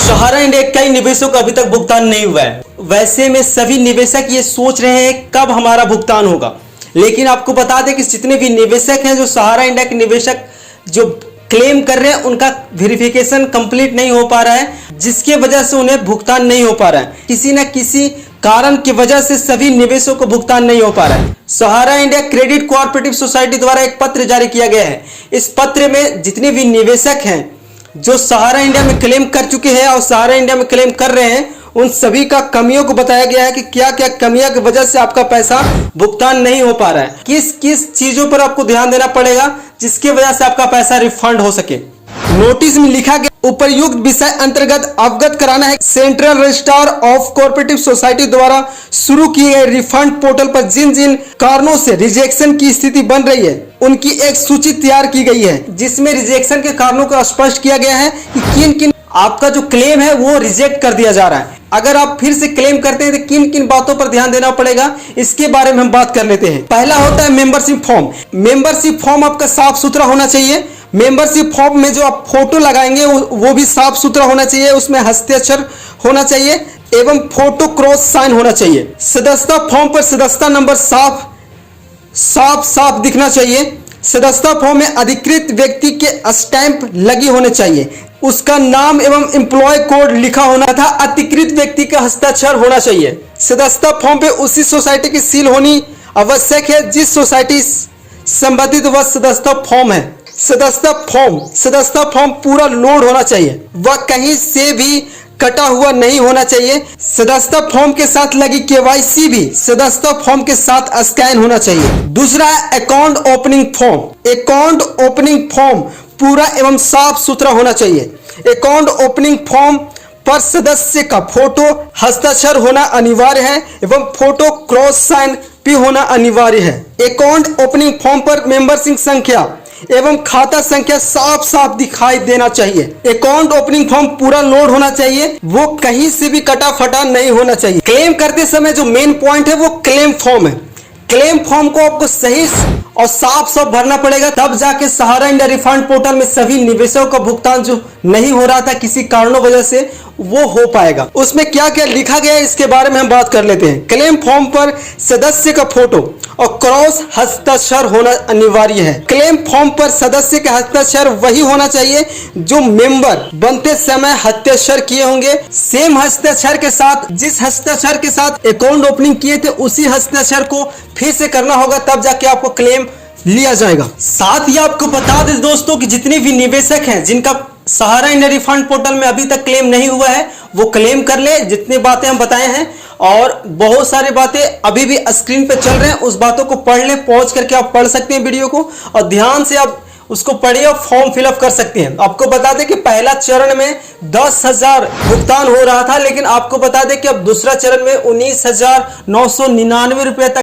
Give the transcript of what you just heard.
सहारा India कई निवेशकों का अभी तक भुगतान नहीं हुआ है। वैसे में सभी निवेशक ये सोच रहे हैं कब हमारा भुगतान होगा, लेकिन आपको बता दें कि जितने भी निवेशक हैं जो सहारा इंडिया के निवेशक जो क्लेम कर रहे हैं उनका वेरिफिकेशन कंप्लीट नहीं हो पा रहा है, जिसके वजह से उन्हें भुगतान नहीं हो पा रहा है। किसी न किसी कारण की वजह से सभी निवेशकों को भुगतान नहीं हो पा रहा है। सहारा इंडिया क्रेडिट कोऑपरेटिव सोसाइटी द्वारा एक पत्र जारी किया गया है। इस पत्र में जितने भी निवेशक हैं जो सहारा इंडिया में क्लेम कर चुके हैं और सहारा इंडिया में क्लेम कर रहे हैं, उन सभी का कमियों को बताया गया है कि क्या क्या कमियों की वजह से आपका पैसा भुगतान नहीं हो पा रहा है, किस किस चीजों पर आपको ध्यान देना पड़ेगा जिसकी वजह से आपका पैसा रिफंड हो सके। नोटिस में लिखा गया उपर्युक्त विषय अंतर्गत अवगत कराना है। Central registrar of cooperative society द्वारा शुरू किए गए रिफंड पोर्टल पर जिन जिन कारणों से रिजेक्शन की स्थिति बन रही है उनकी एक सूची तैयार की गई है, जिसमें रिजेक्शन के कारणों को स्पष्ट किया गया है कि किन किन आपका जो क्लेम है वो रिजेक्ट कर दिया जा रहा है। अगर आप फिर से क्लेम करते हैं तो किन किन बातों पर ध्यान देना पड़ेगा, इसके बारे में हम बात कर लेते हैं। पहला होता है मेंबरशिप फॉर्म। मेंबरशिप फॉर्म आपका साफ सुथरा होना चाहिए। मेंबरशिप फॉर्म में जो आप फोटो लगाएंगे वो भी साफ सुथरा होना चाहिए, उसमें हस्ताक्षर होना चाहिए एवं फोटो क्रॉस साइन होना चाहिए। सदस्यता फॉर्म पर सदस्यता नंबर साफ दिखना चाहिए। सदस्यता फॉर्म में अधिकृत व्यक्ति के स्टैंप लगी होने चाहिए, उसका नाम एवं एम्प्लॉय कोड लिखा होना तथा अधिकृत व्यक्ति का हस्ताक्षर होना चाहिए। सदस्यता फॉर्म पे उसी सोसाइटी की सील होनी आवश्यक है जिस सोसाइटी संबंधित वह सदस्यता फॉर्म है। सदस्यता फॉर्म पूरा लोड होना चाहिए, वह कहीं से भी कटा हुआ नहीं होना चाहिए। सदस्यता फॉर्म के साथ लगी केवाईसी भी सदस्यता फॉर्म के साथ स्कैन होना चाहिए। दूसरा है account opening form. Account opening form पूरा एवं साफ सुथरा होना चाहिए। अकाउंट ओपनिंग फॉर्म पर सदस्य का फोटो हस्ताक्षर होना अनिवार्य है एवं फोटो क्रॉस साइन भी होना अनिवार्य है। अकाउंट ओपनिंग फॉर्म पर मेंबरशिप संख्या एवं खाता संख्या साफ दिखाई देना चाहिए। अकाउंट ओपनिंग फॉर्म पूरा लोड होना चाहिए, वो कहीं से भी कटा फटा नहीं होना चाहिए। क्लेम करते समय जो मेन पॉइंट है वो क्लेम फॉर्म है। क्लेम फॉर्म को आपको सही और साफ भरना पड़ेगा, तब जाके सहारा इंडिया रिफंड पोर्टल में सभी निवेशकों का भुगतान जो नहीं हो रहा था किसी कारणों वजह से वो हो पाएगा। उसमें क्या क्या लिखा गया है इसके बारे में हम बात कर लेते हैं। क्लेम फॉर्म पर सदस्य का फोटो और क्रॉस हस्ताक्षर होना अनिवार्य है। क्लेम फॉर्म पर सदस्य का हस्ताक्षर वही होना चाहिए जो मेंबर बनते समय हस्ताक्षर किए होंगे। सेम हस्ताक्षर के साथ जिस हस्ताक्षर के साथ अकाउंट ओपनिंग किए थे उसी हस्ताक्षर को फिर से करना होगा, तब जाके आपको क्लेम लिया जाएगा। साथ ही आपको बता दें दोस्तों कि जितने भी निवेशक हैं जिनका सहारा इंडिया रिफंड पोर्टल में अभी तक क्लेम नहीं हुआ है वो क्लेम कर ले। जितनी बातें हम बताए हैं और बहुत सारी बातें अभी भी स्क्रीन पे चल रहे हैं, उस बातों को पढ़ ले। पॉज करके आप पढ़ सकते हैं वीडियो को और ध्यान से आप उसको पढ़िए और फॉर्म फिलअप कर सकते हैं। आपको बता दें कि पहला चरण में 10,000 भुगतान हो रहा था, लेकिन आपको बता दें कि अब दूसरा चरण में 19,999 रुपए तक